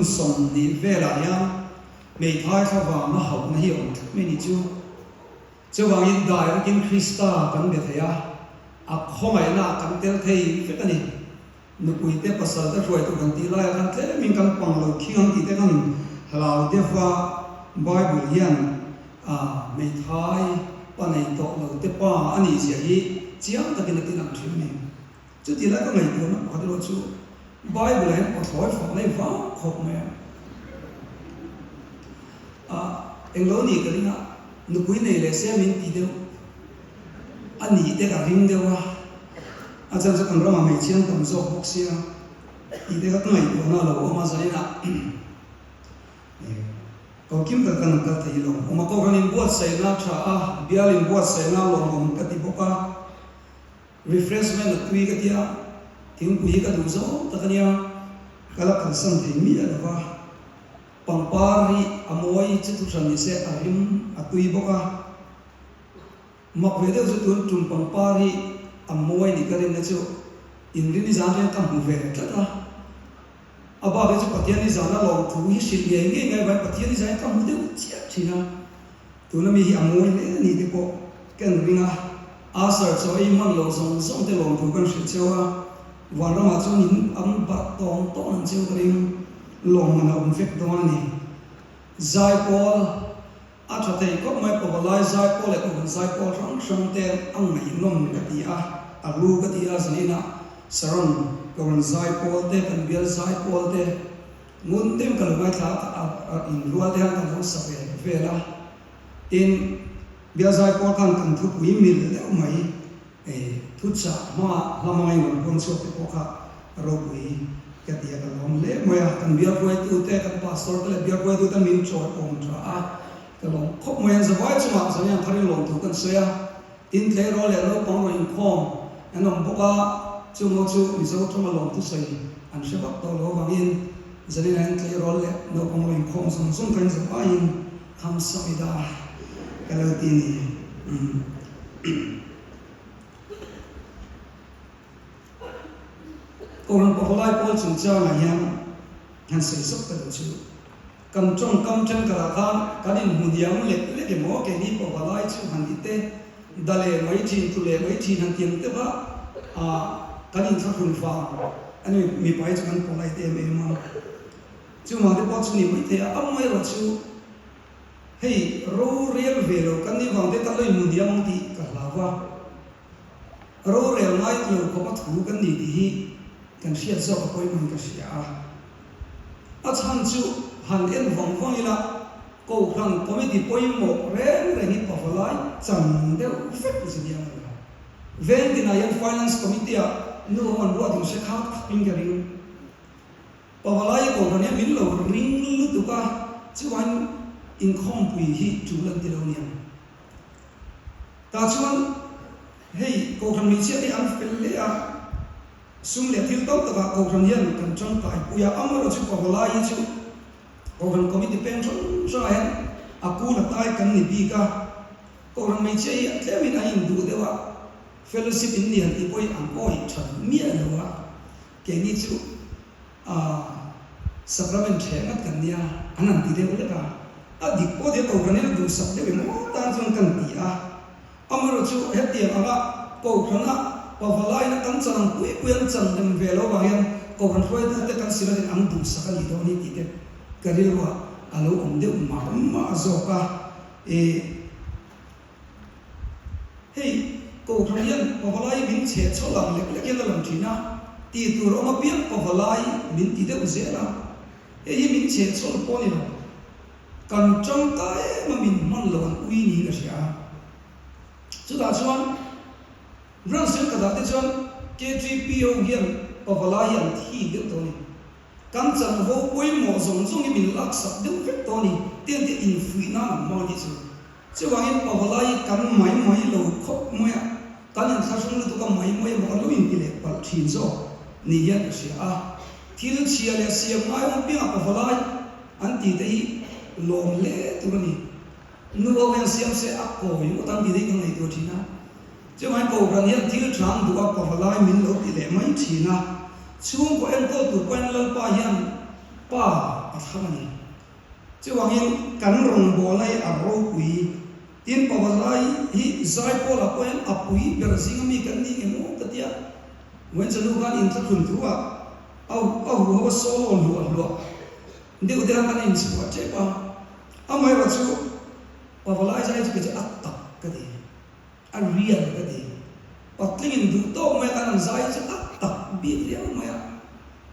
hun som ni vela ya mei thai kha wa ma hau na hi om me ni chu chuwang in dai kin Krista kan be thaya a khomai na kan tel thei fe tani nu pui te pasal ta roi tu kan ti la kan tle min kan pang lo khiang ti te kan halau de fa Bible hian mei thai panai to lo te pa ani sia hi chiang takin tin ang thim ni chu ti la ka ngai ko na pa lo chu Bible hen ko thoi fa nei va khop me englo ni ka ringa nu pui nei le se min ti deu ani te ka ring deu wa ajan sa kan rama mai chiang tam zo bok sia ti te ka ngai ko na lo ma sa ina ko kim ka kan ka thei lo ma ko kan in buat sai na tha bial in buat sai na lo mom ka ti boka refreshment tui ka tia ting pui ka du zo ta kania kala kan san thei mi la wa pangpari amoi chitu than ni se arim atui boka ma pwe de zo tun tum pangpari amoi ni ka rin na chu in rin ni zan ren kam hu ve ta aba be chu patian ni zana lo thu hi sil ye nge ngai ba patian ni zai kam hu de chia thina tu na mi hi amoi le ni de ko kan ringa asar cho i man lo zong zong te lo thu kan shi chewa wa ra ma chu nin am ba tong tong cheu ring long na um fek do ni zai pol a tha te ko mai ko lai zai pol le ko zai pol rang sang te ang mai nom ka ti a lu ka ti a sanina saron ko zai pol te kan bial zai pol te mun tem kan mai tha in rual te kan ho sa ve la in bial zai pol kan thu wi mil le mai thu cha ma la mai ngon kon so te ko kha ro wi ka ti ka lom le mo ya kan bial ko tu te kan pastor te bial ko tu ta min chor om tra a ka lom khop mo yan za vai chuma sa yan thari lom tu kan so ya in tle ro le ro pong in khom anom boka chu mo chu mi zo thoma lom tu sai an she bak to lo bang in zali nan tle ro le no pong in khom som som kan za vai in kham sa mi da ka lo ti ni Orang pahulai pol cungca ngayang han sesok ka chu kam chong kam chen kala kha kadin mudiam le le ke mo ke ni pahulai chu han ite dale mai chin tu le mai chin han tiang te ba kadin sa khun fa ani mi pai chu kan pahulai te me ma chu ma de po chu ni mai te am mai ro chu hei ro real velo kan ni wang te ta loi mudiam ti ka la wa ro real mai tu ko ma thu kan ni ti hi kan sia zo ko man ka sia a chan chu han en vong vong ila ko khang committee poi mo ren ren ni pawalai chan de fek si dia ven din ayan finance committee a no on ro ding se kha ping ga ring pawalai ko ron ya min lo ring lu tu ka chuan in khom pui hi chu lan ti lo nia ta chuan hei ko khang ni che an fel le a sung le thil tok ta ko ran hian kan chang tai puya amaro chu ko la hi chu ko ran committee pen chon cha hen aku la tai kan ni bi ka ko ran mai che tle min a in du de wa fellowship in nian ti poi an oi chan mi a wa ke ni chu sacrament thengat kan nia anan ti de le ka a dik po de ko ran ne du sak de mo tan chang kan ti a amaro chu he ti ala ko ran a pawalai na kan chang pui puan chang dem velo ba hian ko ran khoi te kan sila din ang du sa ka li do ni ti te karil wa alo om de ma zo ka hei ko ran hian pawalai min che cholam le ke la lam thina ti tu ro ma pian pawalai min ti de uzela hi min che chol po ni kan chang ta ma min man lo an ui ni ka sia chu da chuan ran sen ka da te chon K3PO hian pawala hian thi de to ni kan chan ho poi mo zong zong min lak sak de fet to ni ten te in fui na ma ni chu che wa hian pawala hi kan mai lo khop mo ya kan in sa sung lu to ka mai mo lo in ki le pal thin zo ni ya sia a thil chia le sia mai mo pi pawala an ti te lom le tu ni nu wa wen siam se a ko yu tan di de kan nei to thina chứ mai cầu rằng hiện thiếu trắng đủ áp vào lại mình lột tỷ lệ mấy chỉ na xuống của em cô tụi quen lên pa hiện pa athani chuangin kan rong bolai aro kui tin pawalai hi zai pola poen apui berzing mi kan ni emo katia wen chanu kan in thun thua au ho solo lo ndi udera kan in chwa chepa amai wa chu pawalai zai chu ke atta kadi a real kadi patling du to mai kan zai chu atta bi dia mai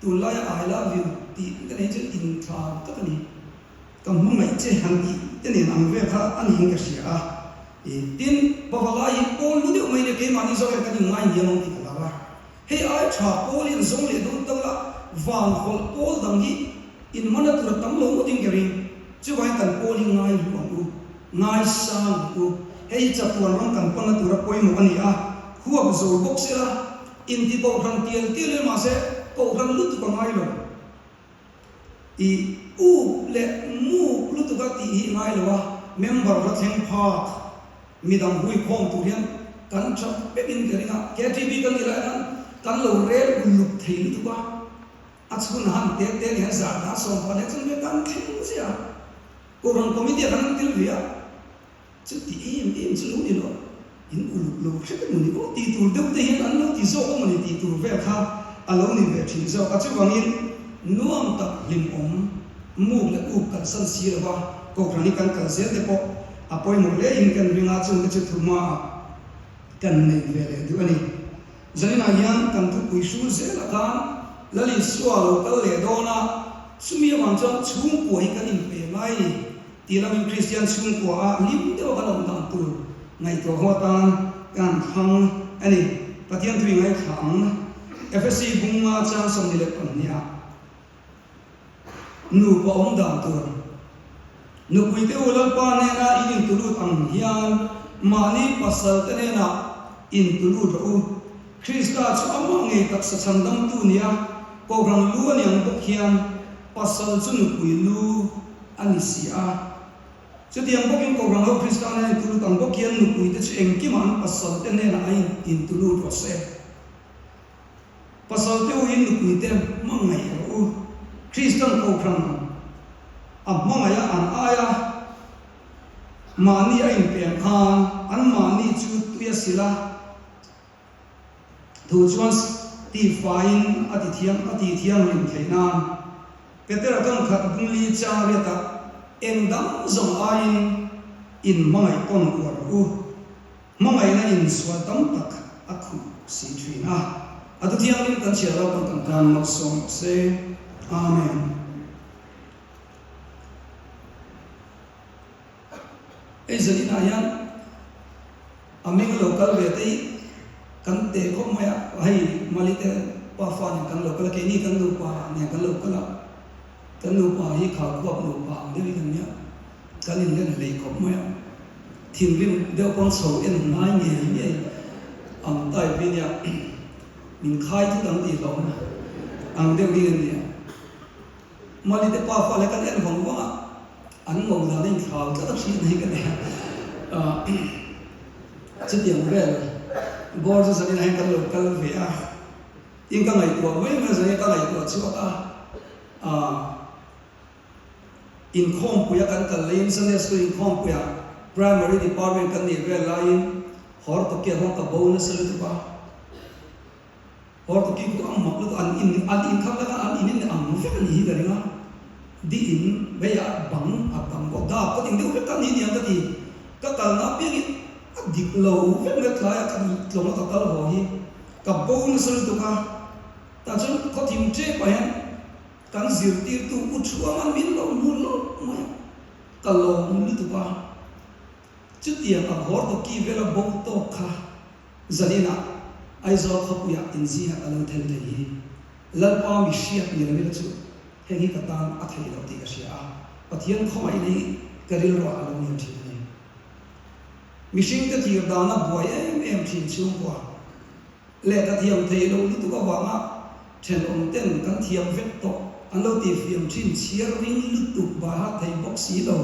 tu lai I love you ti kan chu in tha ka ni kam mu mai che han ki tene nang ve kha an hing ka sia tin pawalai pol lu de mai ne ke mani zo ka ni ngai ni mong ti ka la he ai tha pol in zong le du ta la van hol pol dang hi in mana tu tam lo mo ting gering chu vai kan pol ngai lu ngai sang u he cha tuan rong kan pana tu ra poi mo ani a huwa zo bok sela in ti ko ran tiel tiel ma se ko ran lu tu ka ngai lo i u le mu lu tu ka ti hi ngai lo wa member ra theng pha midang hui khom tu hian kan chap pe in geringa KTB kan ila kan lo re lu thei tu ba achun han te te ne za na so pa ne chun be kan thei sia ko ran committee kan til via chu ti em chu lu ni lo in u lu che pe ni ko ti tu de te hian an lo ti so ko ni ti tu ve kha alo ni ve thi zo ka chu wangin nuam tak lim om mu le u kan san si ba ko ran ni kan kan se te po apoi mo le in kan ringa chung ke chu thuma kan nei ve le du ani zanina hian kan tu pui su ze la kan lali swalo kal le dona sumi wang chang chung ko hi kan in pe mai ti lam Christian chung ko a lim de ka long dang tu ngai to ho tan kan thang ani pathian tu ngai thang FSC bunga chang som ni le pan nia nu pa ong dang tu nu pui te ulan pa ne na in tulut ang hian mani pasal te ne na in tulut ro Krista chu amang nge tak sa chandam tu nia ko rang lu an yang bok hian pasal chu nu pui lu ani sia chu tiang bokin ko rang ho Krista ne tulut ang bok hian nu pui te chu eng ki man pasal te ne na in tulut ro se pasal te u in nu pui te mang ngai ro Kristan ko rang amangaya an aya mani a in pen khan an mani chu tuya sila thu chuan ti fain ati thiam rin theina peter atong khat bungli cha re ta engdam zong ain in mangai kon ko ru mangai na in swa tam tak akhu si thina atu thiam rin kan chia ro kan mak som se amen Ezalina yan aming local vete kan te ko maya hai malite pa fa ni kan local ke ni kan lu pa ne kan local kan lu pa hi kha ko lu pa de kan ya kan in len le ko maya thim lim de kon so en nai nge ni am tai bin ya min khai thu dang ti lo ang de ri ni malite pa fa le kan en hong wa anh ngồi ra đây khảo các bác sĩ này cái này chất điểm về bor cho gia đình hay cần lục cần về in cái ngày của mấy mà giờ cái ngày của chưa ta in com của cái cần lấy sinh nhật in com của primary department cần đi về lại hỏi tập kia không có bonus rồi tu ba hỏi tập kia cũng ăn mặc lúc ăn in khắp là ăn in ăn phải cái gì cái này di in bây giờ bằng bằng bộ đa có tiếng điều phép cái gì cái gì các cái nó biết dịch lâu phép ngất lại cái lâu nó cái hồ hi cái bông sơ tu ka ta chứ có tìm chế bài cái diệt tiêu tu u chúa mà biến lâu muốn lâu mà cái lâu muốn tu ka chứ tiền ở hồ đó kia về là bông to ka giờ đi nào ai giờ không có in gì à lâu thêm cái gì lần qua mình share như là biết chứ hegi katan athai lo ti ka sia pathian khomai nei karil ro alo ni thi ni mishing ta ti da na boy em thin chung kwa le ta thiam thei lo ni tu ka wa ma chen om ten kan thiam vet to an lo ti fiam thin chiar ring lu tu ba ha thei bok si lo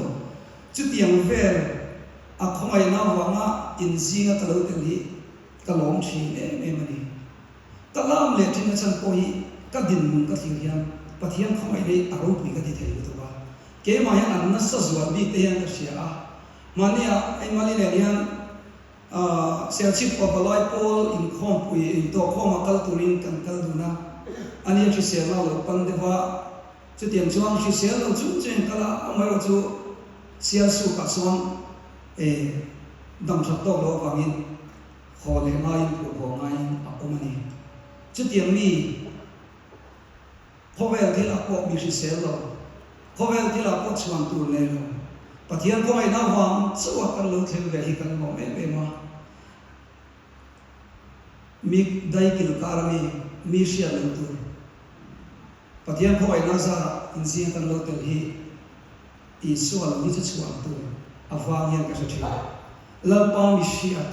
chu tiang ve a khomai na wa ma in zinga ta lo te li ka lom thi em ni ta lam le thin chan ko hi ka din mun ka thi hian pathian khomai dei aro pui ka ti thei tu ba ke ma ya an na sa zuan bi te yan ka sia mania ai mali le yan sia chip of a light pole in khom pui in to khom akal turin kan kal duna ani chi sia na lo pan de ba chu tiang chuang chi sia lo chu chen kala amai ro chu sia su ka chuang dam thak to lo wangin khole ngai pu ko ngai akomani chu tiang mi khovel thil a pok mi si sel lo khovel thil a pok chuang tur ne lo pathian ko ai na wang chuwa kan lo thil ve hi kan mo me ma mi dai kil karami mi sia lo tur pathian ko ai na za in zia kan lo tel hi i sual mi chu chuang tur awang yan ka sa thi la pa mi sia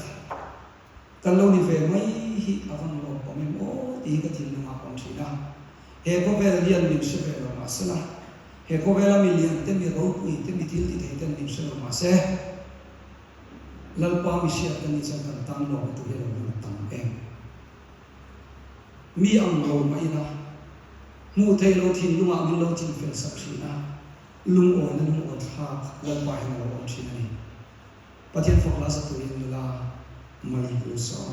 kan lo ni ve mai hi awang lo pa mi mo ti ka thil ma kon thina he ko vel lian min se ve lo ma sala he ko vela million te mi ro pui te mi thil ti te ten min se lo ma se lalpa mi sia kan ni cha kan tam lo tu he lo tam em mi ang lo ma ina mu thei lo thin lunga min lo thin fel sak thina lung o na lung o tha lalpa he lo on thina ni pathian fok la sa tu in la mai lu so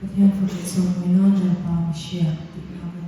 Pathian for the song we know that Pam share the common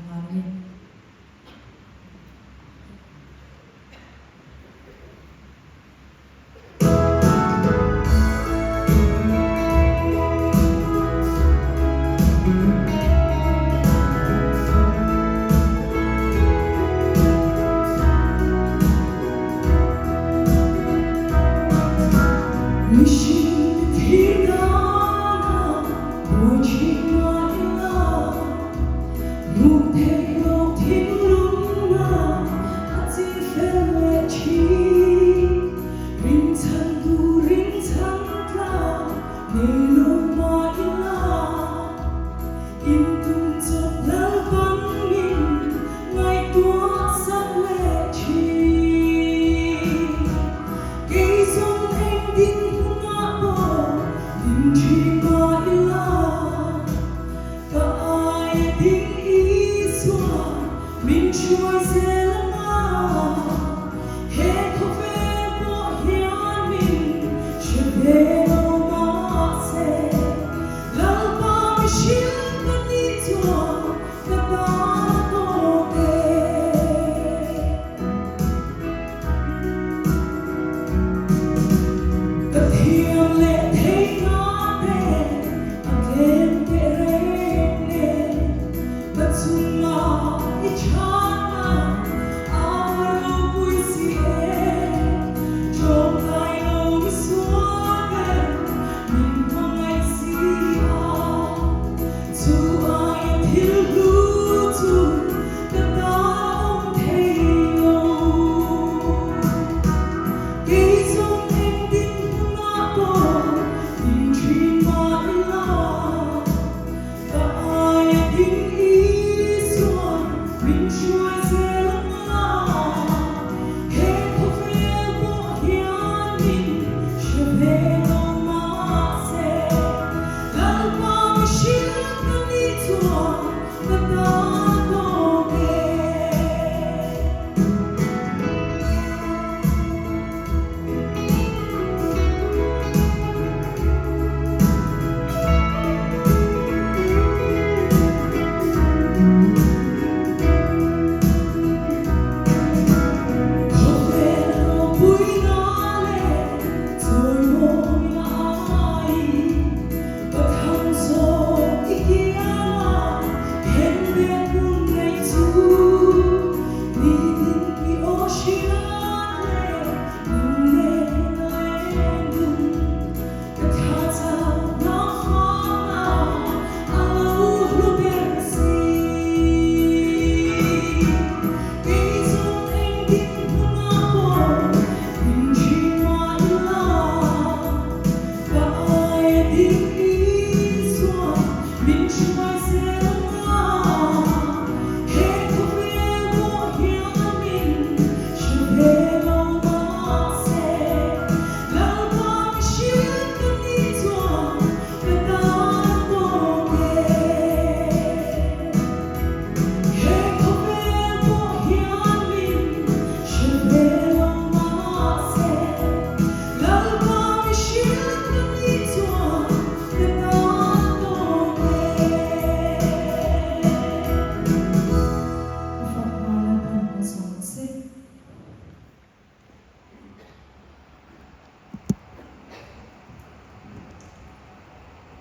Hãy subscribe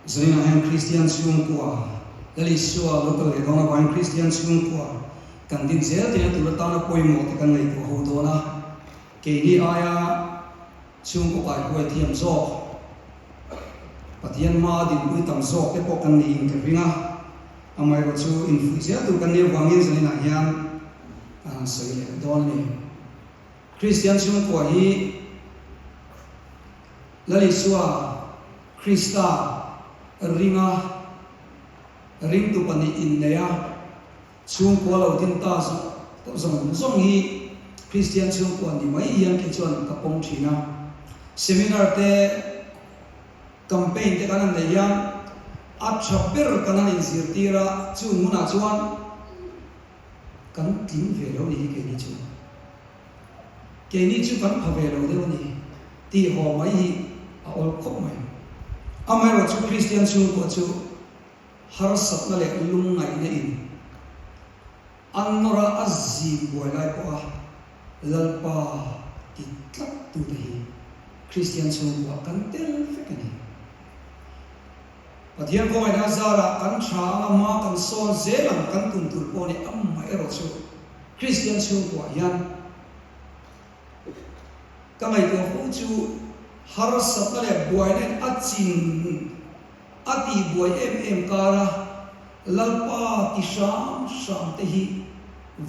Zani na han Christian siung kwa dali suwa local le dona ban Christian siung kwa kan din zel te tu ta na poi mo te kan ngai ko ho do na ke ni aya siung ko pai ko thiam zo pathian ma din ui tam zo ke po kan ni in ke ringa amai ro chu in fu zel tu kan ne wangin zani na hian sei le don ni Christian siung kwa hi lali suwa Krista ringa ring tu pani in neya chung ko lo tin ta so zong hi Christian chung ko ni mai yang ke chuan ka pong thina seminar te campaign te kanan le yang a chapter kanan in zirtira chu muna chuan kan tin ve lo ni ke ni chu kan phave lo de ni ti ho mai hi a ol khop mai amai ro chu Christian chung ko chu har sat na le lung ngai ne in annora azzi boy lai ko lalpa ti tlak tu hi Christian chung ko kan tel fekani pathian ko mai da zara kan tha ma kan son zelang kan tum tur po ni amai ro chu Christian chung ko yan kamai ko hu chu har sat na le boy ne achin ati boy em kara lalpa ti sham te hi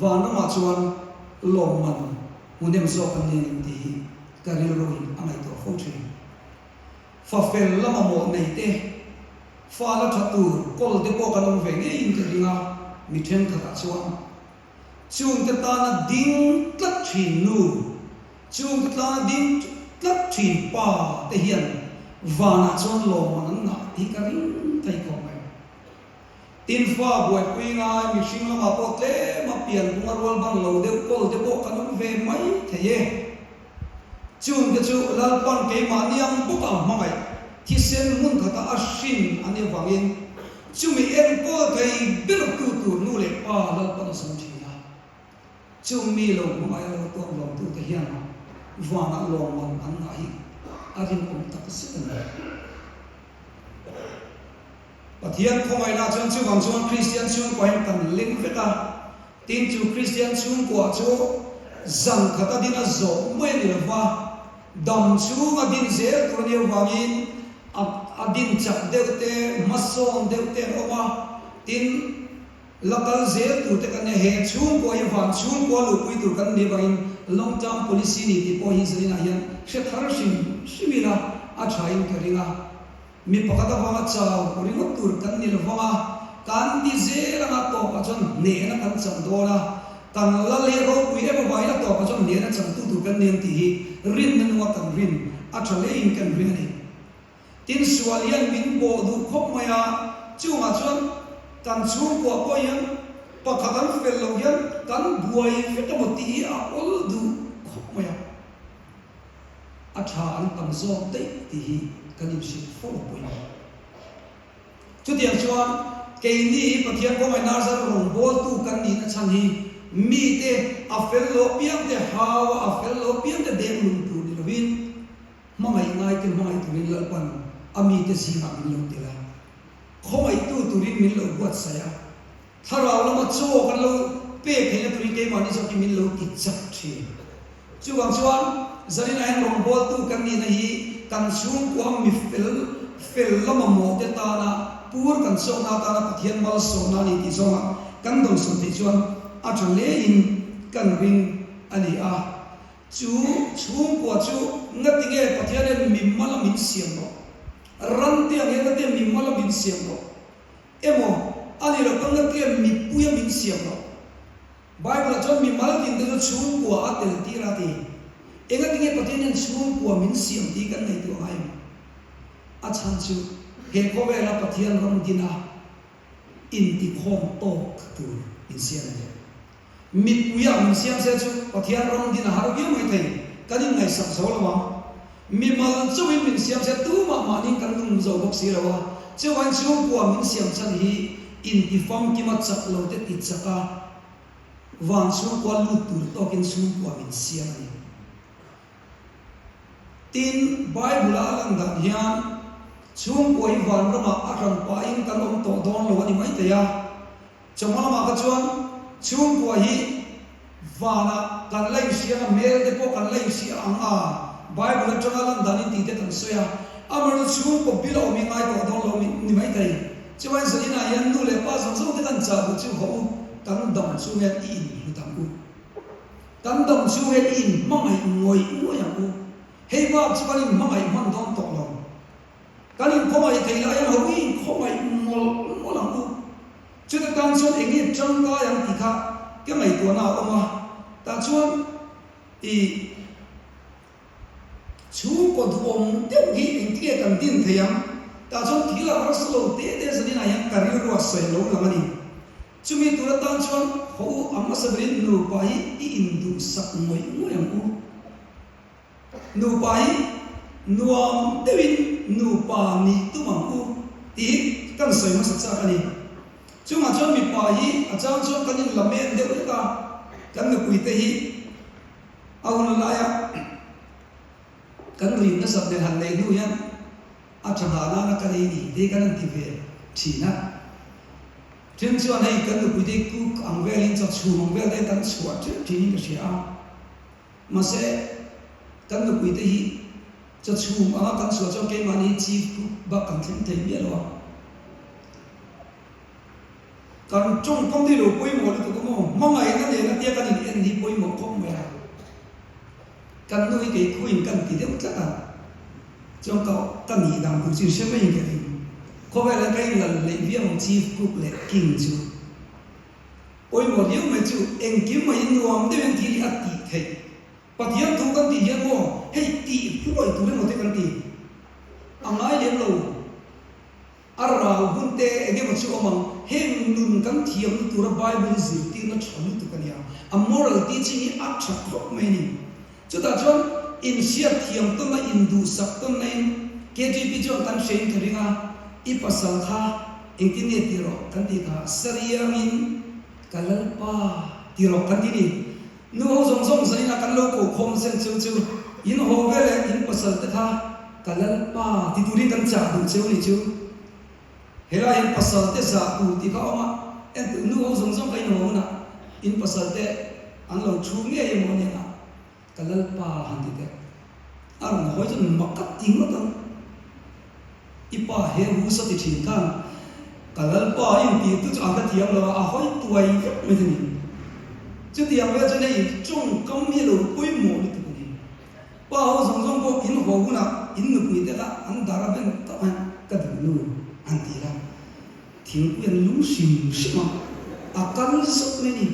vana ma chuan lomman munem zo kan ne ti hi karil roin amai to photri fa fel lama mo nei te fa la thatu kol de ko kan ve nge in te ringa mi them kha chuan chung te ta na ding tlat thin nu chung te ta na ding tlat thin pa te hian vana chuan lomman na hi karin thai ko mai tin fa boy pinga mi sing la po tle ma pian bunga rol bang lo de kol de ko kan ve mai theye chung ke chu lal pan ke ma niam bu ka ma mai thi sen mun kha ta ashin ane wangin chu mi en ko kai ber tu nu le pa lal pan sam thina chu mi lo ma mai lo to lo tu te hian vana lo man an na hi adin kom tak se na pathian khomai na chuan chu wang chuan Christian chung ko hem kan ling veka tin chu Christian chung ko chu zang khata dina zo mai ni wa dam chu ma din zer ko ni wangin adin chak deute mason deute oma tin lakal zer tu te kan he chung ko hi wan chung ko lu pui tu kan ni wangin long term policy ni ti po hi zalina hian she thar sim simila a thain karinga mi pakata wanga chaw ringo tur kan nil wanga kan di zera na to pa chon ne na kan cham dola kan la le ro pui e ba ina to pa chon ne na cham tu kan nen ti hi rin na nuwa kan rin a thale in kan rin ni tin sualian min bo du khop maya chu ma chon kan chu ko po yan pakatan fel lo yan kan buai fet mo ti a ol du khop maya a tha an tam zo te ti hi kanim si fo poi chu tiang chuan ke ni pathian ko mai nar zar rong bol tu kan ni na chan hi mi te a fel lo piang te hawa a fel lo piang te de lum tu ni lovin ma mai ngai te mai tu ni lal pan ami te si ma min lo te la kho mai tu rin min lo buat saya tharau lo ma cho kan lo pe phele tu ri ke ma ni so ki min lo ti chak thi chu wang chuan zalina hen rong bol tu kan ni na hi kan chung ko mi fel lama mo te ta na pur kan so na ta na pathian mal so na ni ti zonga kan dong so ti chuan a thang le in kan ring ani a chu chung ko chu ngati nge pathian en mi mala min siam no ran te nge na te mi mala min siam no emo ani lo kan ngati mi puya min siam no bible chon mi mal tin de chung ko a tel ti ra ti enga tinge pathian en chung ko min siam ti kan nei tu ai a chan chu he ko ve la pathian ram dina in ti khom to tu in siam ne mi puya min siam se chu pathian ram dina har ge mai thai kan ngai sak zo lawa mi mal chu min siam se tu ma ni kan lung zo bok si lawa chu wan chung ko min siam chan hi in ti fam ki ma chak lo te ti chaka wan chung ko lu tur to kin chung ko min siam ni tin Bible alang dan hian chung ko hi van rama akram pa in kan om to don lo ani mai te ya chomala ma ka chuan chung ko hi vana kan lai sia mel de ko kan lai sia ang a bible atanga lan dani ti te kan soya amar chung ko bilo mi ngai ko don lo ni mai te chuan salina yan nu le pa som te kan cha bu chu ho kan dom chu nge in hu tam ku kan dom chu nge in ma mai ngoi yang ku hei ba chu kan ma mai man don to lo kan in ko mai te la yan ho in ko mai mo lang ku chu ta kan chuan engi chang ka yang ti kha cái mày của nào ông à ta chuan thì chú còn thu ông tiêu nghĩ anh kia cần tin thấy không ta chuan thì là nó solo té té gì này yang cari ruas soi lâu lama ni chú mi tu ta chuan hậu amma sabrin nu pai indu sak moi yang ku nu pai nuam devin nu pa ni tu mang ku thì kan soi ma sak sa ani chúng mà cho mình bỏ hi, cho cái những làm men đều đấy ta, cái người quỳ tây hi, ông nói là cái người nó sập đến hàng này luôn nhá, chẳng hạn là cái này thì cái này thì về chỉ na, trên chỗ này cái người quỳ tây cứ ăn về lên cho chú ăn về đây tận chuột chứ thì những cái gì à, mà sẽ cái người quỳ tây hi, cho chú ăn tận chuột cho cái mà này chỉ bắt cần thêm thấy biết rồi. Kan chung công ty lục quay một thì cũng mong mong ngày nó để nó tia cái gì đi quay một không về kan nuôi cái quên kan tí đấy chắc là trong cậu kan gì làm cũng chỉ xem mấy cái gì có vẻ là cái lần lấy việc một chi cục lệ kinh chú quay một điều mà chú anh kiếm mà in nuông để anh thì ăn tí thế và thì anh thu kan tí anh mua hay tí cứ gọi tụi nó một cái kan tí anh nói đến lâu arau bunte ege mo chu omang hem nun kan thiam tu ra bible zir ti na chhami tu kan ya a moral teaching a thak khop mai ni chu ta chon in sia thiam to na indu sak to na in kgp chon kan shein thringa I pasal kha ingkini tiro kan ti kha sariang in kalalpa tiro kan ti ni nu ho zong zong sai na kan lo ko khom sen chu chu in ho vele in pasal ta kha kalalpa ti turi kan cha du chu ni chu hela in pasal te sa u ti ka oma en nu ho zong zong kai no na in pasal te an lo chu nge ye mo ne na kalal pa han ti te ar na ho jon makat ting ma tang ipa he hu sa ti thin kan kalal pa in ti tu cha ka thiam lo a hoi tuai me ni chu ti am ve chu nei chung kam mi lo pui mo ni tu ni pa ho zong zong ko in ho gu na in nu ni te ka an dara ben ta ka du nu an ti la thiên quyền lũ xìm xìm à căn sốc này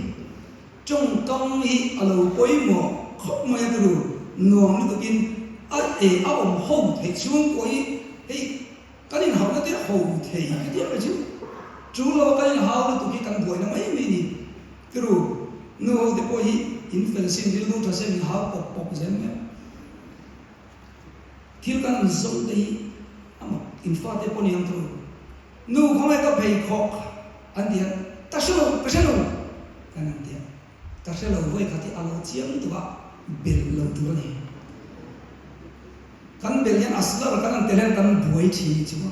trong công hi ở lâu quấy mỏ khóc mày cái đồ nuông nó cái ấy ông hậu thể xuống quấy thì cái này họ nó tiếc hậu thể cái tiếc là chứ chú lo cái này họ nó tụi cái căn buổi nó mấy mấy nè cái đồ nuông thì quấy influence đi luôn cho xem họ bọc bọc xem nhé thiếu căn giống đấy ama infa te poni am thôi nu không ai có bày khóc anh đi ta sẽ lo cái này đi ta sẽ lo với cái alo chiang tu ba bel lo tu này kan bel yang asla kan telen kan buai chi cuma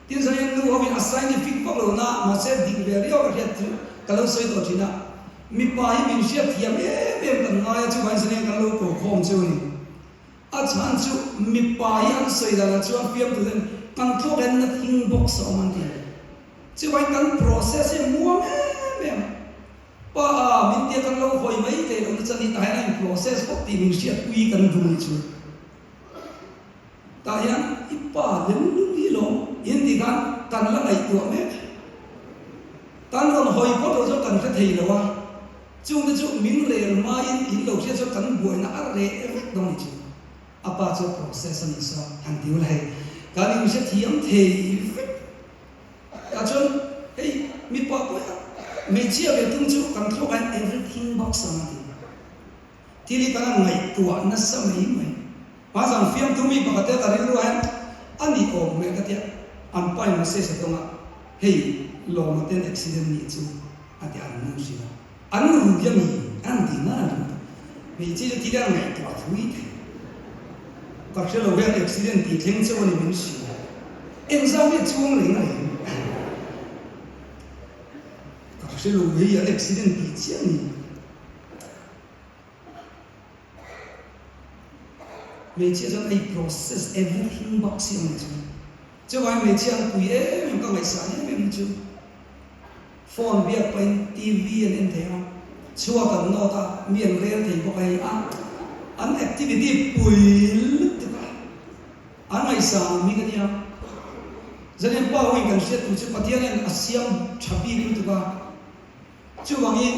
tin saya nu hobi asai ni fik pak lo na ma se dik ver yo ka tu kalau soi to china mi pa hi min sia thiam em kan ngai chu ban sene kan lo ko khom chu ni a chan chu mi pa hi an soi da chu fiam tu den kan thok en na thing box so man ti chu vai kan process e muam em pa min te kan lo hoi mai te lo chani tai na process ko ti min sia quy kan du ni chu ta yan ipa len lu hi lo yin ti kan la ai tu me kan ron hoi ko lo cho kan ka thei lo wa chung de chu min le ma in lo sia cho kan buai na ar re dong chu apa cho process ni so han tiu lai cái này sẽ thiam thì à chun hey mi pa po me chia về tung chu cầm thâu anh everything box mà thì li kana ngai tua na sa mai mai pa sang fiam tu mi pa te ta ri lu anh đi ôm me ka tia an pai ma se sa tonga hey lo ma ten accident ni chu a ti an nu si an ru ya mi an ti na mi chi ti da ngai tua thui ka se lo ve accident ti theng chu ni min si em sao biết chuông lấy này các sự lỗi ấy accident bị chết nhỉ mấy chiếc trong ấy process everything box yang itu cho vậy mấy chiếc quý em có ngày sáng em chú phone việc bên TV anh thấy không chua cần nó ta miền rêu thì có cái ăn activity bùi lứt thế cả ăn ngày sáng mình cái gì không cho nên bao nhiêu cần xét tụi chú phát hiện anh asiam chabi cái thứ cả chú bằng in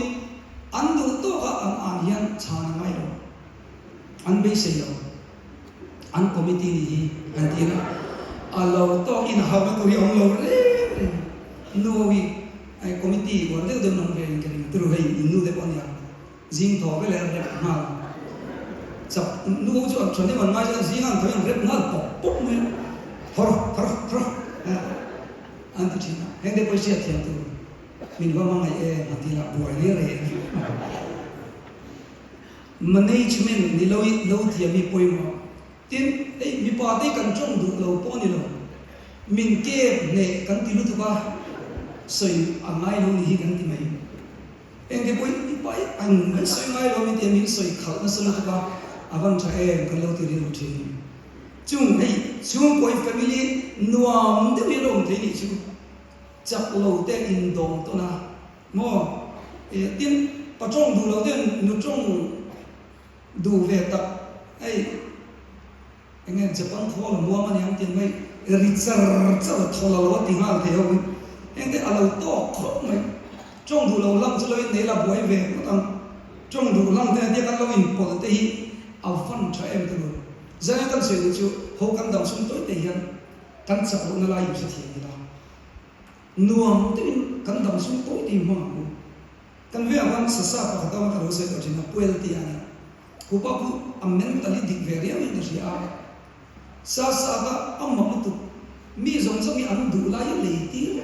ăn đủ to cả ăn hiền chán ngay rồi ăn bê sấy rồi ăn committee này anh tin à lâu to in hao cái tụi ông lâu đấy nuôi ai committee của nó đều nông về cái này từ hồi nuôi để bọn nhà riêng thọ cái là đẹp mà chập nuôi cho cho nên mà ngay cho riêng ăn thôi ăn đẹp ngon bốc bốc mới thở anh tự tin hẹn để quay xe thiệt rồi mình có mang ngày em mà thì là buổi này rồi management đi lâu thì mình quay mà tin ấy mình bảo đây cần trông đủ lâu bao nhiêu lâu mình kê này cần tiêu thứ ba soi angai lo ni kan ti mai enge poi pai ang mai soi ngai lo mi ti mi soi khal na solo ka avan cha e kan lo ti ri uthi chung nei chung poi family nuam de mi lo te ni chu chak lo te in dong to na mo e tin pa chong du lo ten nu chong du ve ta ai enge japan tho lo mo ma ni am tin mai richard cha tho lo ti ngal te ho anh thấy alo to khó mấy trong đủ lâu lắm cho lên đấy là buổi về của thằng trong đủ lắm thế thì các lâu in bỏ tới hi ao phân cho em từ rồi giờ này các sự chú hậu căn đầu xuống tối thể hiện căn sập nó lại sẽ thiệt gì đó nuông thì căn đầu xuống tối thì mà căn về avant sa sa pa ka ka rose to china puel ti ana ku pa ku ammen tali dik ve ria ni si a sa sa ka amma tu mi zong zong mi an du la ye le ti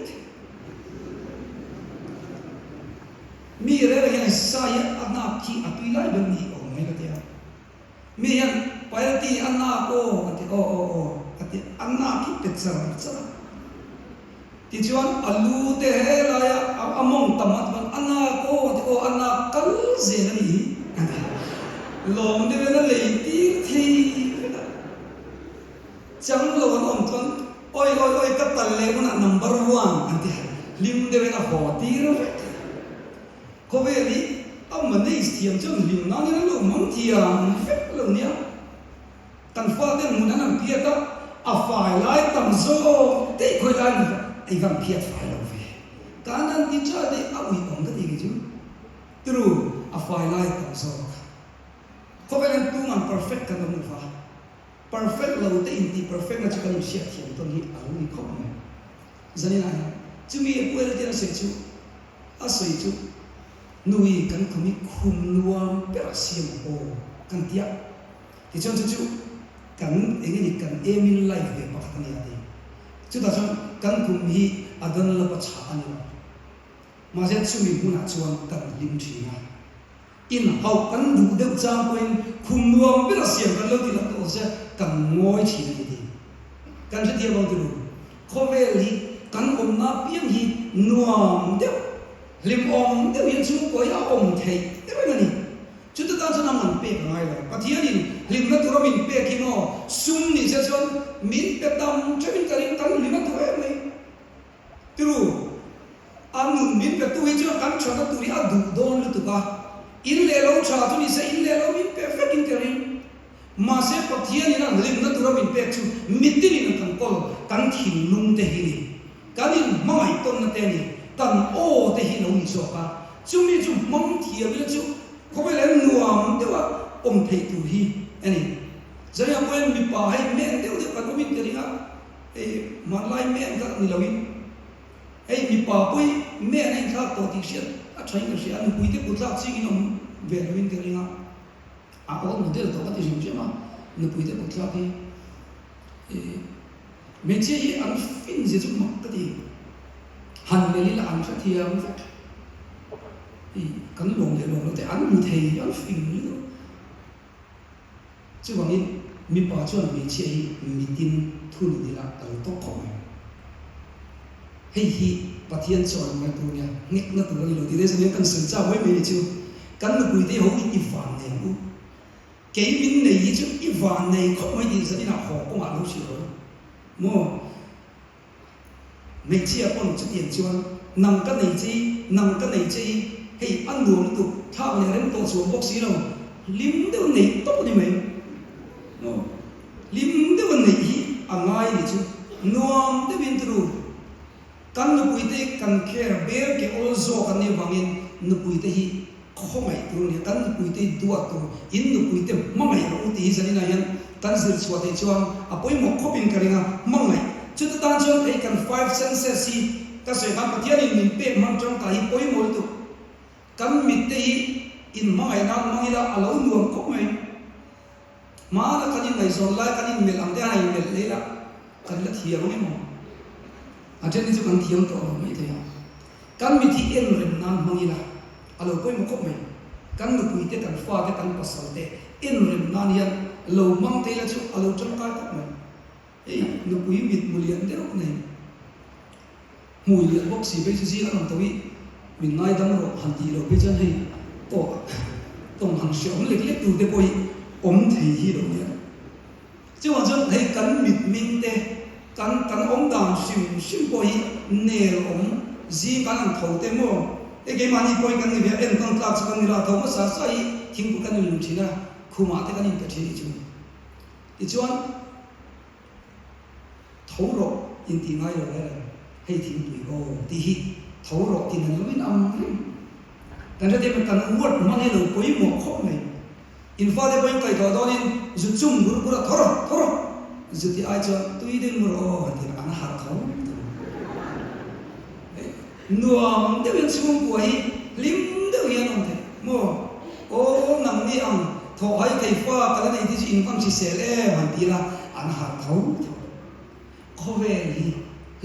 mi re yang saya anak ki atui lai ben ni ko mai ka dia mi yang parti anak ko ati ati anak ki petsar tsara ti chuan alu te he la ya among tamat ban anak ko ati anak kal ze na ni lom de na le ti thi chang lo on ton oi ka tal le na number 1 ati lim de na ho ti ro có vẻ đi ông mình đi tiệm cho mình nó như nó mong thiam phép luôn nhá tần pha tên muốn ăn kia đó phải lại tầm số để coi lại ai vẫn kia phải đâu về cả nên đi chơi đi ông cũng cái gì chứ từ phải lại tầm số có vẻ là tu man perfect cái đó mình phải perfect lâu tới in perfect là chỉ cần siết thiam tôi nghĩ ông đi không này giờ này chứ mình quên cái là sẽ chú soi chú nuôi kan kami khum nuam perasiam o kan tia thì cho chú kan engeni kan emin life ve pakani ati chú ta cho kan kum hi adan la pa cha ani ma zen chu mi huna chuan kan lim thina in hau kan du de chang koin khum nuam perasiam kan lo ti la to se kan ngoi thi ni ti kan se tia bang tu khoveli kan om na piang hi nuam de lim om đều hiện chung có áo om thầy thế vậy này chúng ta đang cho nằm ăn bê ngay rồi và thiên nhiên lim nó tụi mình bê kia nó sum ni sẽ chọn min bê đam cho mình cái lim nó tụi em này từ anh min bê tụi cho cắn cho nó tụi ăn đủ đòn luôn tụi ba in lệ lâu cha tụi sẽ in lệ lâu min bê phép in cái mà sẽ có thiên nhiên là lim nó tụi mình bê chung mít đi nó thằng con cắn thìn lung thế hi cái gì mai tôn nó tên này tần ô thì hiện ông cho cả chúng mình chúng mong thiệp với chúng có phải là nuông đấy mà ông thầy tu hi anh ấy giờ này quên bị bỏ hay mẹ đều được cả có mình cái gì á mà lại mẹ các người lâu ấy bị bỏ quên mẹ này khác tổ chức sẽ chơi cái gì anh quý tiếp bút ra chỉ cái ông về mình cái gì á ông một đứa tổ chức gì chứ mà người quý tiếp bút ra thì mình chỉ ăn phim gì chúng mặc cái gì hành về là ăn phải thiam thì cắn luồng để luồng nó để ăn như thế ăn phình như chứ còn mình bỏ cho mình chơi mình tin thu được là đầu tốt khỏi hei hi pathian chọn ngai tu nia ngek na tu ngi lo ti des men kan sen cha hoi me chu kan nu pui te ho i fan ne u ke min nei hi chu i van nei kho mai di sa ina ho ko ma lu chi ho mo me chia pon chu tien chuan nang ka nei chi hei an nu tu tha ne ren to chu box si lo lim de nei to ni me no lim de nei hi angai ni chu nuam de bin tru kan nu pui te kan care ber ke also kan ni wangin nu pui te hi kho mai tu ni kan nu pui te dua tu in nu pui te ma mai ro ti zani na yan kan zir chwa te chuang apoi mo khopin karinga ma mai chu ta tan chuan ei kan 5 senses si ka se ha pathian in min pe mang chang ta hi poi mo tu kan mit te hi in ma ai na ma ila alo nuam kho mai ma la kan in mai zon lai kan in mel ang te hai mel leila kan la thiang ni mo aten ni chu kan thiang to mai te ya kan mi thi en rem nan mangila alo poi mo kho mai kan nu pui te kan fa te kan pasal te en rem nan yan lo mang te la chu alo chang ka ta mai ei nu pui mit mulian de ro nei mulian bok si be si an to wi min nai dam ro han ti ro be chan hei to tong hang xiong lek lek tu te poi om thei hi ro ya chu wa chu hei kan mit ming te kan om dang sim poi ne om zi kan an thau te mo e ke mani poi kan ni be en kan tla chu kan ni ra tho ma sa sai thing ku kan ni lu thina khuma te kan in ta thi chu ti chuan thau ro in ti ngai ro le hei thing tui go ti hi thau ro ti nan lu in am kan ra te kan uat ma ne lo poi mo kho nei in fa de poi kai do don in zu chung gur gur thoro zu ti ai chuan tui den mo ro ti an har thau nuam de wen chung ko hi lim de yen on the mo o nam ni ang tho hai kai fa ka nei ti in kam si se le han ti la an har thau ko ve hi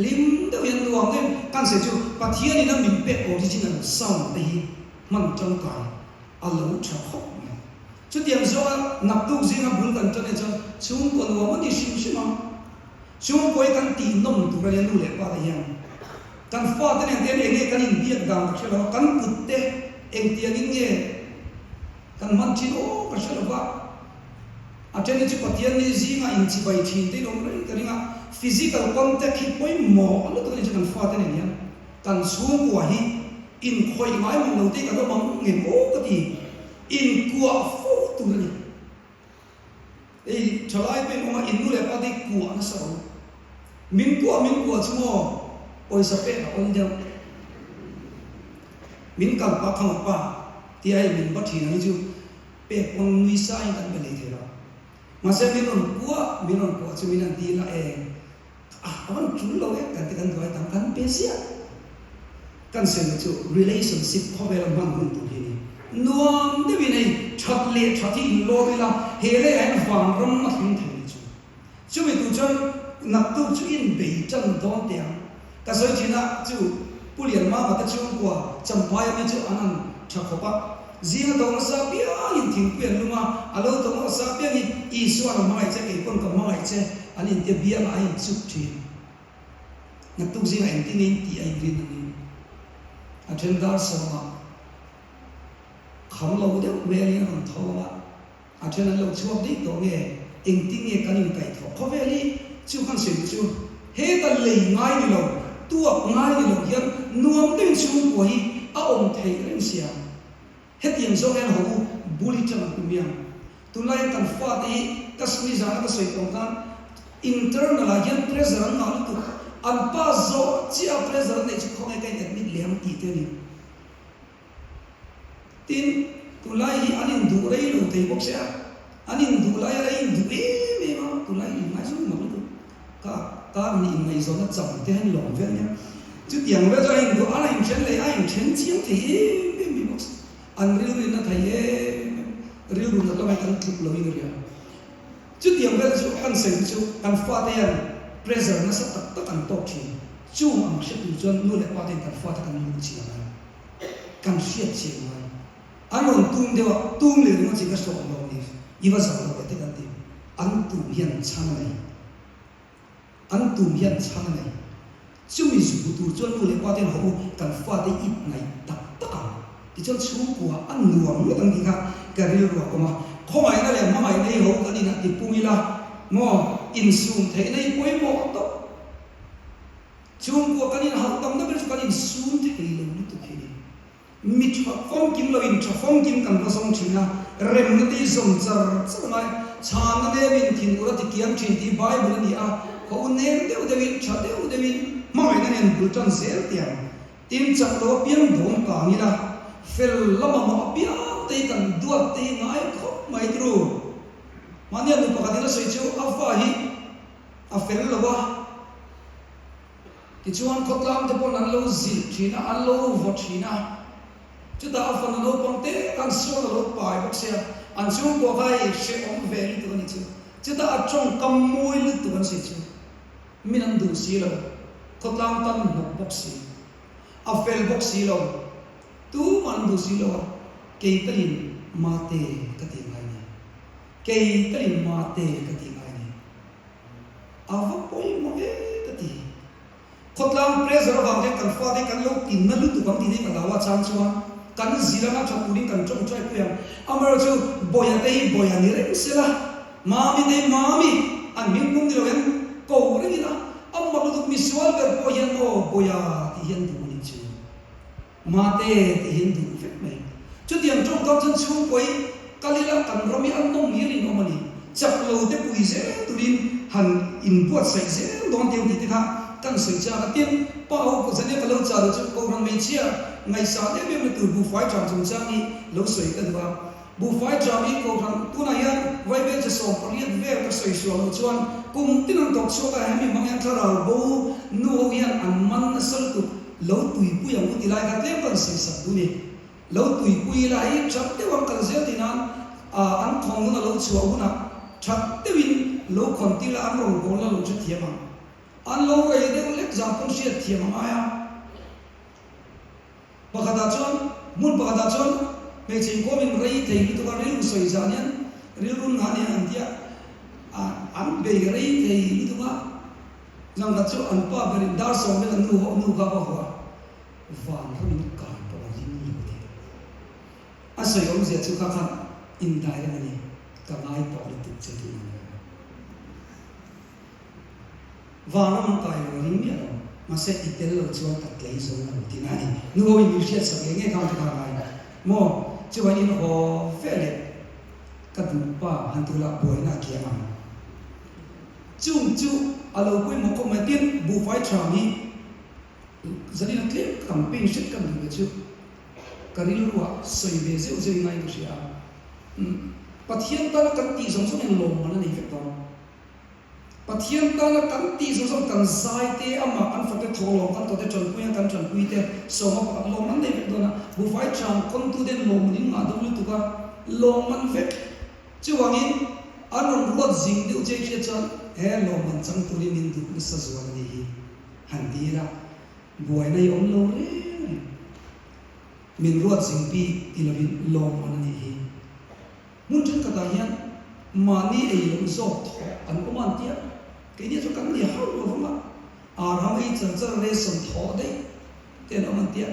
lim de yen nuam de kan se chu pathian in min pe original sound te hi man chang ka alo tha kho chu tiam zo nak tu zinga bun kan chane cha chung ko nuam ni sim sim chung ko kan ti nom tu ka nu le pa da yang kan fa te nen te ne kan in biak dang chelo kan put te eng ti angin nge kan man chi o ka chelo ba atene chi pathian ni zinga in chi bai thin te nom rai karinga physical contact hi poi mo alo to ni kan fa te nen yan kan chung ko hi in khoi mai mo no te ka do mang nge ko ka ti in kuwa fu tu ni ei chalai pe mo in nu le pa di kuwa na sa min kuwa chumo oi sa pe na on deu min kal pa khang pa ti ai min ba thi na ju pe pon nui sa in kan le thela ma se min on kuwa chu min an ti la e awan chu lo e kan te kan doi tam kan pe sia kan se chu relationship ko be la man hun tu hi nuam de bi nei chat le thati lo bi la he le ai wang rom ma thing thei chu mi tu chon nak tu chu in be chan don te ka soi china chu pulian ma ta chu kwa cham pai mi chu anan tha khopa zia dong sa pia in thing pian luma alo dong sa pia ni I suan ma ai che ke pon ka ma ai che anin te bia ma ai chu thi nak tu zia en tin ti ai green ni attendar sa ma kham lo de we ni on tho ma attend lo chu di to nge eng ting nge kan in kai tho ko ve li chu kan se chu he ta le ngai ni lo tua ngai ni lo hian nuam ten chu ko hi a om thei ren sia he tiang zo en ho buli chang ku miang tu lai kan fa ti kasmi za ka soi tong kan internal hian pressure an na tu an pa zo chi a pressure nei chu khong kai net mit lem ti te ni tin tu lai hi anin du rei lo te bok sia anin du lai rei du me ma tu lai mai zo ma tu ka ni mai zo na chang te han long vel nya chu tiang ve zo in du ala in chen le ai in chen chiang te me mi box an ri ri na thai e ri ru na ka mai kan klip lo in ria chu tiang ve zo kan se chu kan fa te yan pressure na sa tak tak an tok chi chu ang she tu chon nu le pa te kan fa ta kan lu chi na kan sia chi na anon tum dewa tum le no chi ka so lo ni iwa sa lo te kan ti an tu hian chang nei an tu hian chang nei chumi zu tu chuan mu le pa ten ho kan fa te it ngai tak taka ti chuan chung kwa an nuam lo tang ti kha ka ril ro ko ma khomai na le mamai nei ho ka ni na ti pumila mo in sum the nei poi mo to chung kwa ka ni ha tam na ber ka ni sum the lo ni tu khi mi chha phong kim lo in chha phong kim kan ba song thina rem na ti som char chama chan na de min thin ura ti kiam thin ti bible ni a ko nem de de win cha de win mai na nen bul chan zel tiam tin chak lo piang dom ka ni la fel lama ma piang te kan duat te ngai kho mai tru mania nu pakadina soi chu afa hi a fel lo wa ti chuan khotlam te pon an lo zil thina an lo vo thina chu da afa na lo pong te kan so lo pai bak sia an chung ko vai she om ve ni tu ni chu da a chong kam moi lu tu kan se chu minan du si lo khotlam tan nok bok si a fel bok si lo tu man du si lo ke talin ma te ka ti ngai ni ke talin ma te ka ti ngai ni ava poi mo e ka ti khotlam pressure wang je kan fa de kan lo tin na lu tu kam ti ni ka lawa chang chuan kan zira na thak puri kan chong chai puyam amar chu boya ni reng sela mami an min mum dilo en ko re ni na amma lu mi swal ber boya ti hian du ni chu ma te ti hian du fet mai chu tiang chong kam chan chu koi kalila kan romi an nong mi ri no mani chak lo te pui se turin han in puat sai se don te ti kha kan soi cha ka tien pa ho ko zane ka lo cha lo chu ko ran me chia ngai sa de me tu bu fai chang chung chang ni lo soi ka ba bu fai chang ni ko ran tu na ya vai be che so riat ve ka soi so lo chuan kum tin an tok so ka ha mi mang yan thara bo nu ho yan an man na sal tu lo tui pu yang ti lai ka te kan soi sa tu ni lo tui pu lai chak te wang kan zel tinan an khong na lo chu au na chak te win lo khon ti la an ro go la lo chu thiam an lo ve de lek example she thiam aya pakada chon mun pakada chon me ching ko min rei thei tu ka rei soi janian ril run na ne an dia an be rei thei tu ka jang da chu an pa berin dar so me nu ka ba ho van rin ka pa rin ni te asoi om zia chu ka khan in dai ra ni ka ngai pa ri tu che tu van ram ka rin mi ro masa itel lo chuan tak lei zo na ti na ni nu ho in sia sa nge ka ta ngai mo chuan in ho fele ka du pa han tu la boi na kia ma chung chu alo pui mo ko ma tin bu fai cha ni zani na klem campaign shit kam ni chu karil ruwa soi ve zeu zeu ngai ku sia pathian ta kan ti som som en lo ma na nei fe to pathian ta la kan ti so so kan sai te ama kan fa te tholo kan to te chon puya kan chon pui te so ma pa lo man de do na bu fai chang kon tu den lo min ma do lu tu ka lo man ve chu wangin anon ruat jing de che che chan he lo man chang tu ri min du ni sa zo ni hi han di ra buai na yom lo re min ruat jing pi ti lo bin lo man ni hi mun chen ka ta hian ma ni ei lo zo an ko man tia cái này cho cắn gì hao rồi không ạ hao ấy chở lên sông thọ đấy tiền nó mình tiền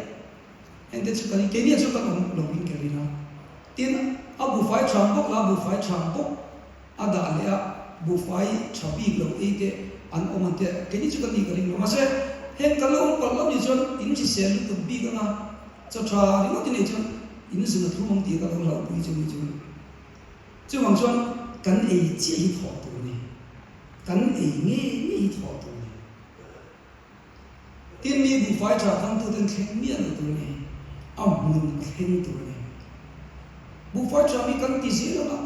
anh thấy cho cái này cho các ông đồng minh cái gì nào tiền abu phải chạm bốc abu phải chạm bốc ada lẽ bu phải chạm bị lâu ấy thế anh ông mình tiền cái này cho cái gì cái gì mà sẽ hiện cái lâu còn lâu như cho in chỉ xem được bị cái nào cho trà thì nó thế này cho in sự là thu mong tiền cái lâu lâu bị cho bằng cho cái ấy chỉ thọ kan ei nge ni tho tu ni tin mi bu fai cha kan tu den khen mi an tu ni am mun khen tu ni bu fai cha mi kan ti zi la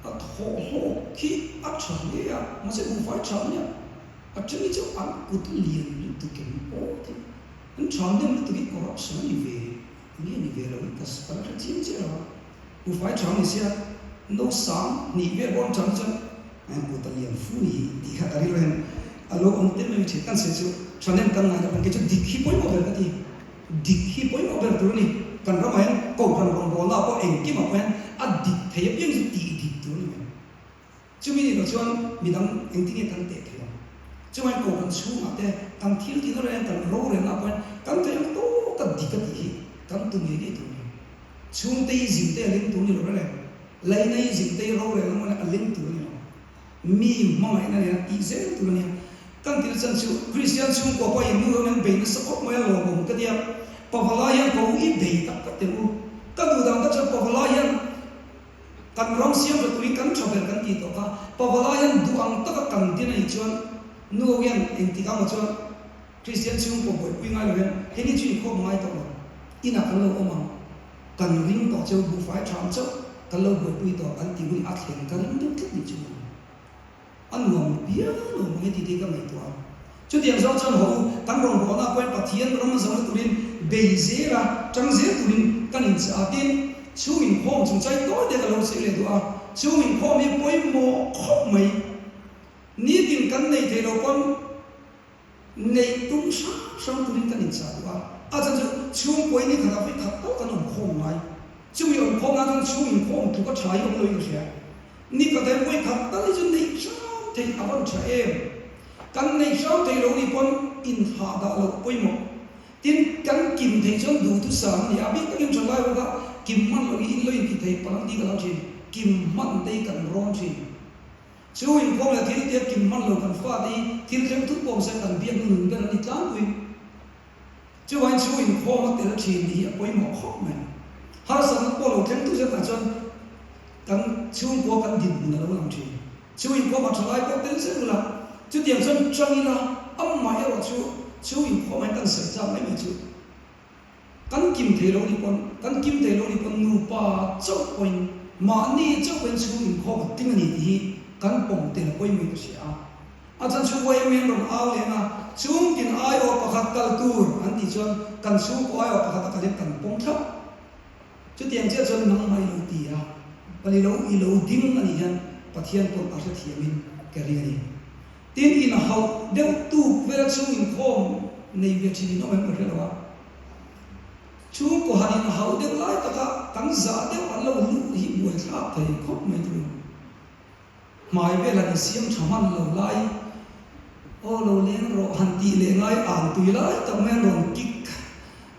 a tho ho ki a cha ni ya ma se bu fai cha ni a chen ni cho an ku tu lien lu tu ken o ti an cha den lu tu ki corruption ni ve lo ka sa ka chi chi la bu fai cha ni sia no sam ni ve bon chang chang anh cô ta liền phu hi đi khát đi rồi alo ông tên mình chỉ cần sử dụng cho nên cần là cái chút đi khi bối một cái gì đi khi bối một cái thứ này cần có mấy cầu cần còn có là có anh kia mà quen đi thấy biết gì đi thứ này chứ mình nói cho mình đang anh tin cái cần tệ thôi chúng anh cổ cần xuống mà thế cần thiếu thì nó lên cần rô lên nào quen cần thấy em tốt cần thì cần tu nghĩ cái tu xuống tây dình tây lên tu nhiều rồi lấy này dình tây rô lên nó là lên tu nhiều mi mong này này ý dễ tu nhiều cần thì chân chịu Christian xuống qua qua những người mình bị nó sốc mới là một cái điểm Pavalayan có ít đầy tất cả đều các người đang tất cả Pavalayan cần rong xiêm rồi tụi cần chọn cần gì đó cả Pavalayan du ang tất cả cần tiền này chọn nuôi gen anh thì các mà chọn Christian xuống qua buổi quy ngay là gen thế nên chuyện không ngay đâu ina cần lâu ôm cần ring tỏ châu bu phải chọn châu cần lâu buổi quy tỏ anh thì quy ắt hiện cần rất thích gì chứ anh ngom biết rồi mấy thì cái này tụi chút tiền do chân hậu tăng rồng của nó quen và thiên rong giống tụi mình bề dễ ra trăng dễ tụi mình căn hình sẽ tiên chú mình khom chúng trái tối để cái lâu sẽ lên tụi chú mình khom như bôi mồ khóc mấy ní tiền căn này thì đâu con này tung sáng tụi mình căn hình sẽ tụi chân chú bôi ní thằng phải thật tốt cái ông khom này chú mình khom là chú mình khom tụi có trái ông lôi cái gì ní cái đấy bôi thật tới chân này thì anh trẻ em căn này sao thầy lâu đi con in hạ đã lâu quay một tiên căn kim thầy cho đủ thứ sáng thì biết các em trở lại rồi đó kim man lâu in lâu thì thầy bằng đi cái nào gì kim man đây cần ron gì chú in con là thiên tiết kim man lâu cần pha đi thiên thêm thức bom sẽ cần biết ngừng cái này tám tuổi chú anh chú in con mà tiền chỉ đi quay một khóc mà har sang con lâu thêm thức sẽ cần cho cần chú con cần điểm là đâu làm gì chú in con mà trở lại có tiền sẽ là chú tiền chân trong là ông mày ở chú in khó mà cần xảy ra mấy mà chú căn kim thế lâu đi con căn kim thế lâu đi con nụ pa chốc quanh mà ni chốc quanh chú in khó mà tiếng này thì căn bông tiền quay mấy cái gì à chân chú quay mấy đồng ao lên à chú tin ai ở bạc hạt cal tour anh thì chân căn chú có ai ở bạc hạt cal căn bông thấp chú tiền chưa chân nắng mai lâu tì à và lâu đinh anh thì bát thiên con ở trên thiên minh cái này tiên in hậu đều tu về là chung in khom này việc chỉ nó mới được đâu chung có hành hậu đều lại tất cả tăng giá đều ăn lâu lũ hi buổi khác thầy khóc mấy thứ mai về là xiêm chăm ăn lâu lại ô lâu lên rồi hành tỷ lệ ngay ăn tùy lại tao men rồi kích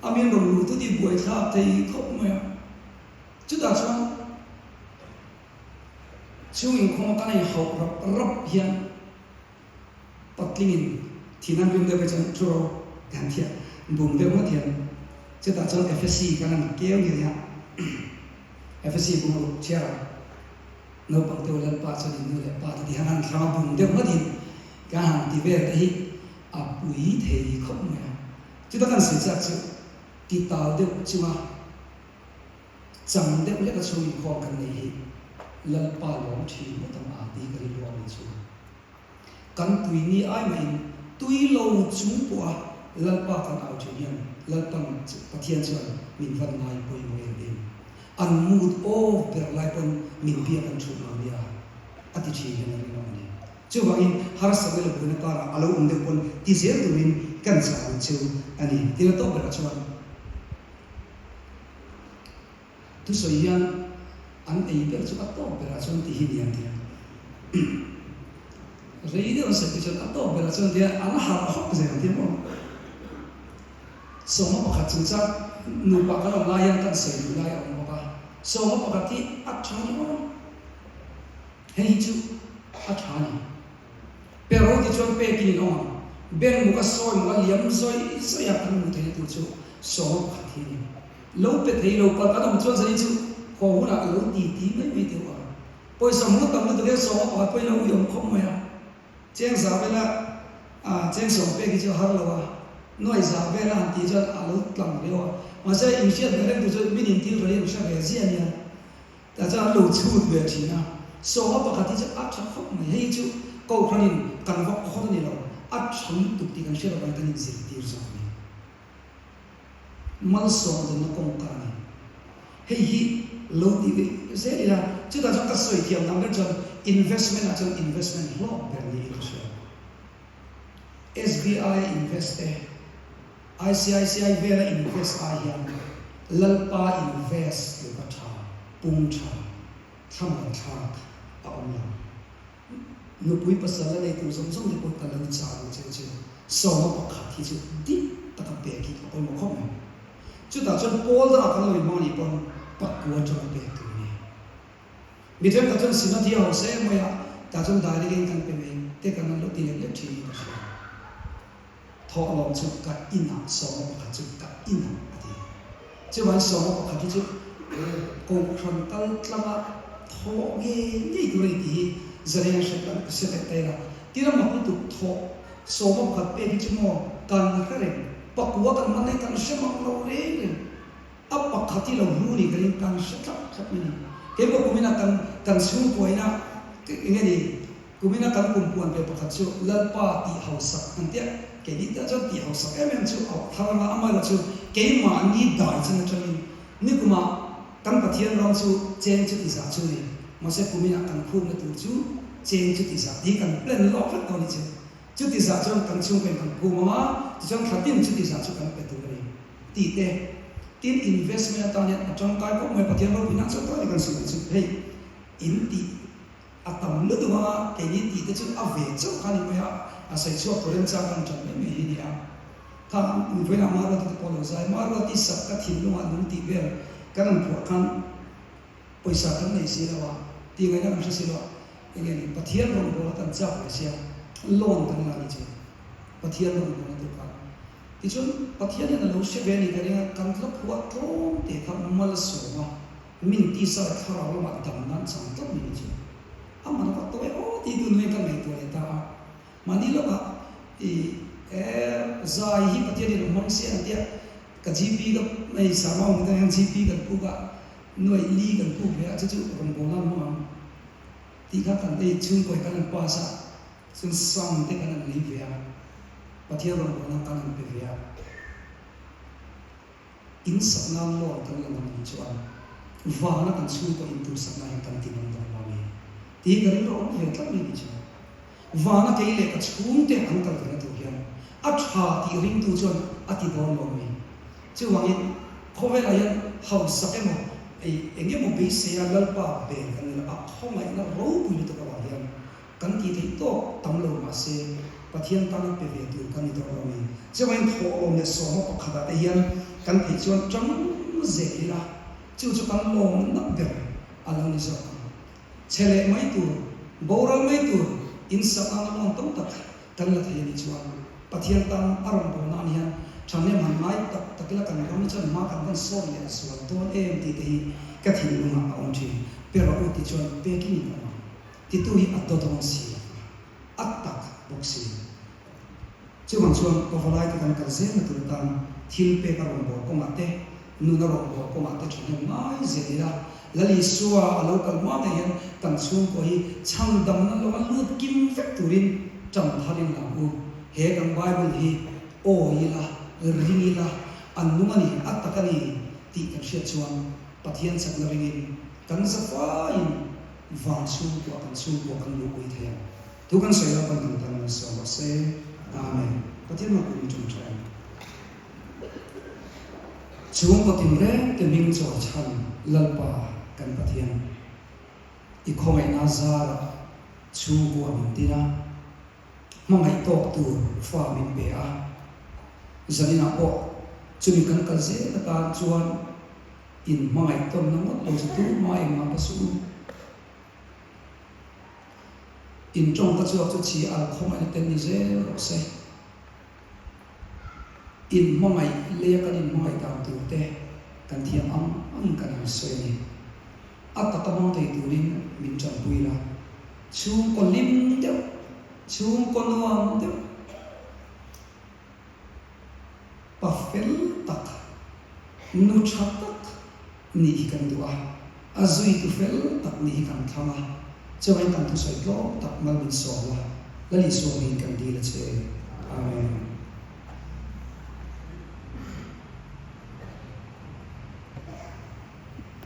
amin rồi lũ tôi đi buổi khác thầy khóc mấy chút đã xong chung in khom cái này hậu rập hiền Patlingin thinan rim de bejan tro gan thia bum de ma thian che ta chon FSC kan keo ni ya FSC bum chia no pang te ulan pa cho din le pa ti hanan thama bum de ma din ka han ti ve hi a pui thei khop me che ta kan se cha chu ti ta de chu ma chang de le ka chu ni kho kan nei hi lal pa lom thi mo tam a ti ka ri lo ni chu căn tùy ni ai mà tùy lâu chúng qua lần ba căn áo chuyện hiền lần bằng phát hiện cho mình vẫn lại bồi hồi đến ăn mút ô về lại còn mình bia căn chụp nào bia ắt thì chỉ hiền là cái này chứ vậy har sa cái lúc này para alo được còn thì dễ tụi mình cần sao chứ anh thì nó tốt về cho anh tu soi hiền anh ấy biết cho bắt tốt về cho anh thì hiền thì rồi đi on sẽ cái chuyện đó về là chuyện thì anh học học cái gì thì mà sống ở bậc chân chắc nụ bậc cái lòng lai ăn sợi nụ lai ông bậc sống ở bậc thì ắt chán nó hay chứ ắt chán pero thì chuyện pe kia nó bên một cái soi một cái liếm soi hạt nó một thế tụi chú sống ở bậc thì lâu pe thấy lâu bậc cái đồng chuyện gì chứ khó hút là lâu tí mấy tiêu à bây giờ muốn tầm nó tụi sống ở bậc bây lâu dùng không mày chén giá về là chén sống về cái chỗ har lâu nói giá về là anh tí cho alo làm điều mà sẽ in shit về đây tụi tôi biết in tiêu rồi sẽ về gì nhỉ tại sao lẩu chuột về chỉ na số họ bảo cái cho ắt chắc không mà hay chứ câu khăn in cần vóc khó hơn nhiều ắt chấm tụt thì cần sẽ là cái gì gì tiêu rồi mal số thì nó công cả này hay hi lâu thì sẽ là chứ ta trong các sợi thiểm nằm bên trong investment là trong investment lo về này SBI invest ICICI về là invest ai hiểm lalpa invest được bắt thà bung thà tham thà ông làm nụ bụi pasal là đây tụi giống giống thì cũng cần làm sao so ma pakhat hi chu di taka pe ki ko mo khom chu ta chon pol da kan loi mani pon pakwa chon pe tu ni mi them ta chon sinati ho se moya ta chon da ri kan pe me te kan lo ti le thi ni tho lo chu ka ina so ma pakhat chu ka ina ati chu wan so ma pakhat chu kong khon tal tlama tho nge ni du ri ti zariya shaklan se te te la tira ma tu tho so ma pakhat pe ki chu mo kan khare pakwa kan man kan se ma lo le a pakhati lo ru ni kan kan se ta khat ni ke ko kumina kan su ko ina nge ni kumina kan kum puan pe pakhat chu lal pa ti hausa an tia ke ni ta cho ti hausa em chu au thama ama la chu ke ma ni dai chin chani ni kuma kan pathian rom chu chen chu ti sa chu ni ma se kumina kan khum na tu chu chen chu ti sa di kan plan lo khat to ni chu ti sa chon kan chu pe kan ku ma ti chon khatin chu ti sa chu kan pe tu ni ti te tin investment ta ni chon kai ko me pathian ro bina chu to ni kan su chu hey in ti atam lu tu ma ke ni ti te chu ave chu kan ni me a sai chu to ren cha kan chan me hi ni a ta in ve na ma ro ti ko lo sai ma ro ti sa ka thin lu ma nu ti ve kan pu kan paisa kan nei si la wa ti ngai na kan si lo nge ni pathian ro ro tan cha pa sia lon tan la ni chu pathian ro ro tu ka ti chun pathian na lo she ve ni ka ria kan tla phuwa thom te tham mal so ma min ti sa thara lo ma dam nan chang to ni chu amana ka to o ti tu nei ka nei to ta mani lo ba zai hi pathian ni mong se an tia ka gp ka nei sa ma ong ta gp ka ku ka noi li kan ku be a chu ron go lan ma ti ka kan dei chung koi kan pa sa sun sam te kan li ve a pathian ron go lan kan pe ve a in sa na lo kan la man chuan va na kan chu ko in tu sa na kan ti man da ma mi ti ka ri ro ve tla ni chu va na ke le ka chung te an kan kan tu hian a tha ti ring tu chuan a ti don lo mi chu wang in khowe la yan hau sa ke mo enge mo be se ya lal pa be kan la khong lai na ro bu ni to ka wa hian kan ti thei to tam lo ma se pathian ta na pe ve tu kan ni to ro mi chu wang tho om ne so mo kha da te hian kan thei chuan chang ze la chu kan lo na be alang ni sa chele mai tu boral mai tu in sa ang long tom tak kan la thei ni chuan pathian tam aron bo na ni han chane man mai tak la kan ram chan ma kan so le so to em ti te ka thi lu ma on thi pero u ti chon pe ki ni ma ti tu hi at to si at tak boxi chu bang chuan ko volai ti kan ka zen na tu tan thil pe ka ron bo ko ma te nu na ro bo ko ma te chane mai ze la lali suwa alo kal ma te yan kan chung ko hi chang dam na lo lu kim factory cham thalin la u he kan bible hi o ila ringila annumani attakani ti kan sia chuan pathian sak na ringin kan zafa in van chu ko kan lu koi thaya tu kan soi la pan tan so se amen pathian ma kun chung chai chung patim re te ming cho chan lalpa kan pathian i khomai na zara chu ko min tira mangai tok tu fa min be a zanina o chumi kan kal se ta ka chuan in mangai ton na mo lo chu mai ma pa su in trong ta chu chi al khomai ten ni ze ro se in mangai le kan in mangai ta tu te kan thiam ang kan soi ni atta ta mong te tu rin min chan pui la chung ko lim de chung ko nuam de pafel tak nu chatak ni kan dua azui tu fel tak ni kan thama chawai kan tu soi lo tak mal min so la lali so ni kan di la che amen